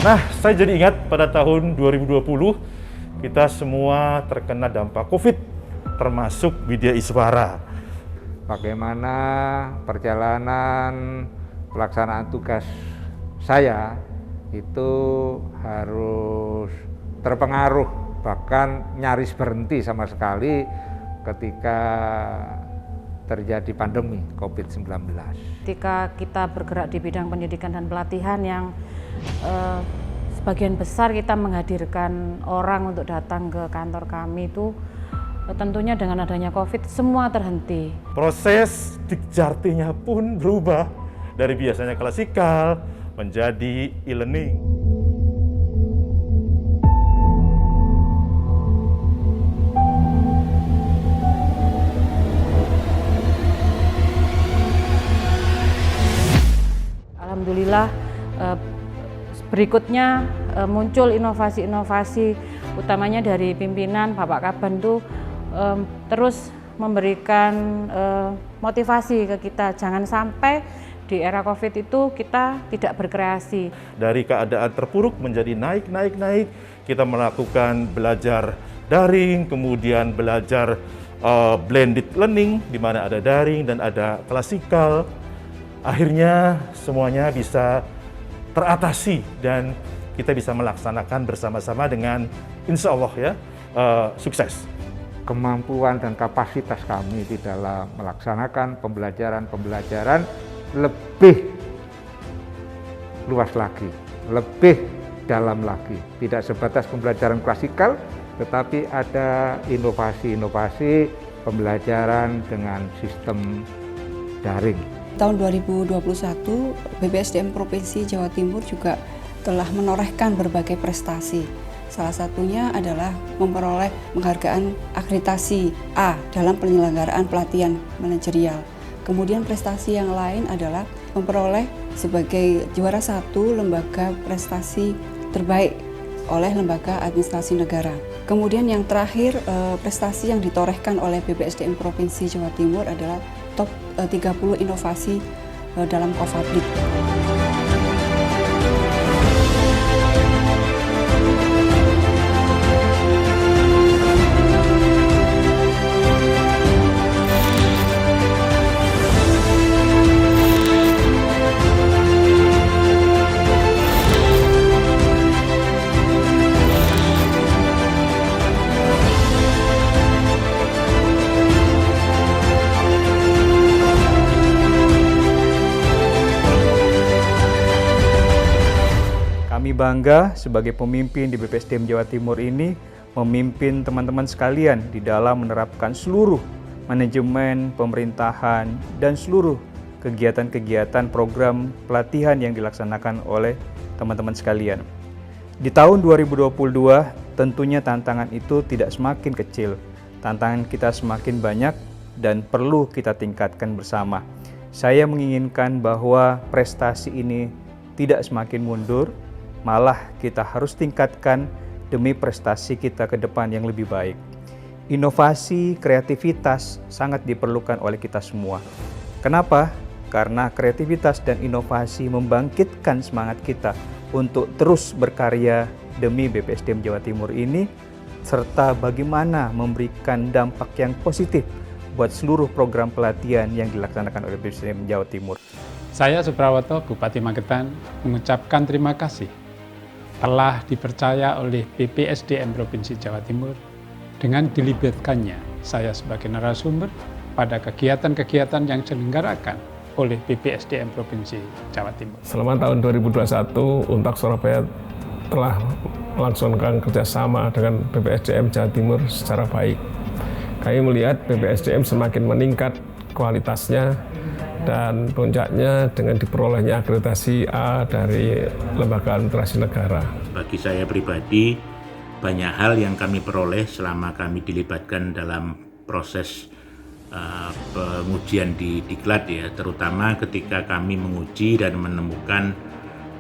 Nah, saya jadi ingat pada tahun 2020 kita semua terkena dampak COVID, termasuk Widya Iswara. Bagaimana perjalanan pelaksanaan tugas saya itu harus terpengaruh, bahkan nyaris berhenti sama sekali ketika terjadi pandemi COVID-19. Ketika kita bergerak di bidang pendidikan dan pelatihan yang sebagian besar kita menghadirkan orang untuk datang ke kantor kami itu tentunya dengan adanya COVID semua terhenti. Proses Dikjartinya pun berubah dari biasanya klasikal menjadi e-learning. Alhamdulillah berikutnya muncul inovasi-inovasi utamanya dari pimpinan Bapak Kaban itu terus memberikan motivasi ke kita, jangan sampai di era COVID itu kita tidak berkreasi. Dari keadaan terpuruk menjadi naik, kita melakukan belajar daring, kemudian belajar blended learning, di mana ada daring dan ada klasikal. Akhirnya semuanya bisa teratasi dan kita bisa melaksanakan bersama-sama dengan insya Allah ya sukses. Kemampuan dan kapasitas kami di dalam melaksanakan pembelajaran lebih luas lagi, lebih dalam lagi. Tidak sebatas pembelajaran klasikal, tetapi ada inovasi-inovasi pembelajaran dengan sistem daring. Tahun 2021, BPSDM Provinsi Jawa Timur juga telah menorehkan berbagai prestasi. Salah satunya adalah memperoleh penghargaan akreditasi A dalam penyelenggaraan pelatihan manajerial. Kemudian prestasi yang lain adalah memperoleh sebagai juara 1 lembaga prestasi terbaik oleh Lembaga Administrasi Negara. Kemudian yang terakhir, prestasi yang ditorehkan oleh BPSDM Provinsi Jawa Timur adalah top 30 inovasi dalam Kofabrik. Kami bangga sebagai pemimpin di BPSDM Jawa Timur ini memimpin teman-teman sekalian di dalam menerapkan seluruh manajemen pemerintahan dan seluruh kegiatan-kegiatan program pelatihan yang dilaksanakan oleh teman-teman sekalian. Di tahun 2022 tentunya tantangan itu tidak semakin kecil, tantangan kita semakin banyak dan perlu kita tingkatkan bersama. Saya menginginkan bahwa prestasi ini tidak semakin mundur, malah kita harus tingkatkan demi prestasi kita ke depan yang lebih baik. Inovasi, kreativitas sangat diperlukan oleh kita semua. Kenapa? Karena kreativitas dan inovasi membangkitkan semangat kita untuk terus berkarya demi BPSDM Jawa Timur ini, serta bagaimana memberikan dampak yang positif buat seluruh program pelatihan yang dilaksanakan oleh BPSDM Jawa Timur. Saya Suprawoto, Bupati Magetan, mengucapkan terima kasih telah dipercaya oleh BPSDM Provinsi Jawa Timur dengan dilibatkannya saya sebagai narasumber pada kegiatan-kegiatan yang diselenggarakan oleh BPSDM Provinsi Jawa Timur. Selama tahun 2021, Untak Surabaya telah melangsungkan kerjasama dengan BPSDM Jawa Timur secara baik. Kami melihat BPSDM semakin meningkat kualitasnya dan puncaknya dengan diperolehnya akreditasi A dari Lembaga Administrasi Negara. Bagi saya pribadi, banyak hal yang kami peroleh selama kami dilibatkan dalam proses pengujian di Diklat ya, terutama ketika kami menguji dan menemukan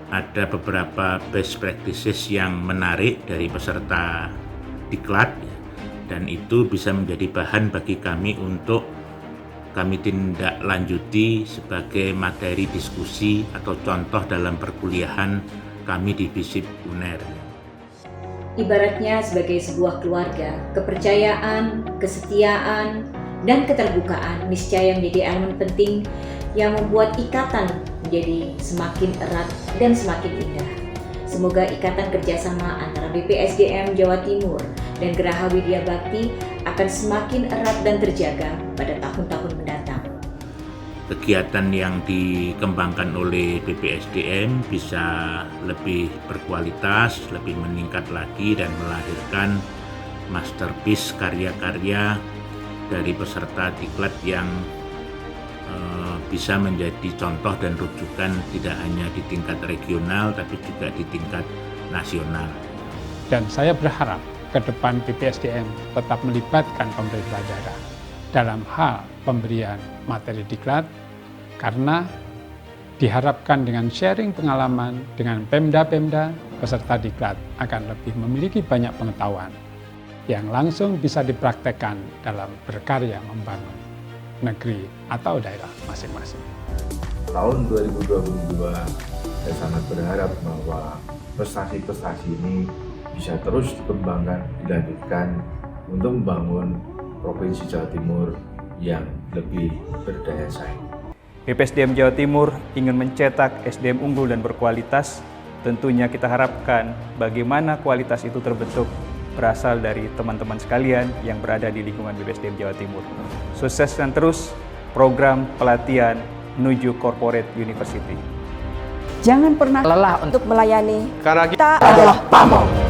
ada beberapa best practices yang menarik dari peserta Diklat ya, dan itu bisa menjadi bahan bagi kami untuk kami tindak lanjuti sebagai materi diskusi atau contoh dalam perkuliahan kami di FISIP UNER. Ibaratnya sebagai sebuah keluarga, kepercayaan, kesetiaan, dan keterbukaan niscaya menjadi elemen penting yang membuat ikatan menjadi semakin erat dan semakin indah. Semoga ikatan kerjasama antara BPSDM Jawa Timur dan Geraha Widya Bakti akan semakin erat dan terjaga pada tahun-tahun mendatang. Kegiatan yang dikembangkan oleh BPSDM bisa lebih berkualitas, lebih meningkat lagi dan melahirkan masterpiece karya-karya dari peserta diklat yang bisa menjadi contoh dan rujukan tidak hanya di tingkat regional tapi juga di tingkat nasional. Dan saya berharap ke depan BPSDM tetap melibatkan pemerintah daerah dalam hal pemberian materi diklat, karena diharapkan dengan sharing pengalaman dengan Pemda-Pemda, peserta diklat akan lebih memiliki banyak pengetahuan yang langsung bisa dipraktekkan dalam berkarya membangun negeri atau daerah masing-masing. Tahun 2022, saya sangat berharap bahwa prestasi-prestasi ini bisa terus dikembangkan, dilanjutkan untuk membangun Provinsi Jawa Timur yang lebih berdaya saing. BPSDM Jawa Timur ingin mencetak SDM unggul dan berkualitas. Tentunya kita harapkan bagaimana kualitas itu terbentuk berasal dari teman-teman sekalian yang berada di lingkungan BPSDM Jawa Timur. Sukseskan terus program pelatihan menuju Corporate University. Jangan pernah lelah untuk melayani. Karena kita adalah PAMO.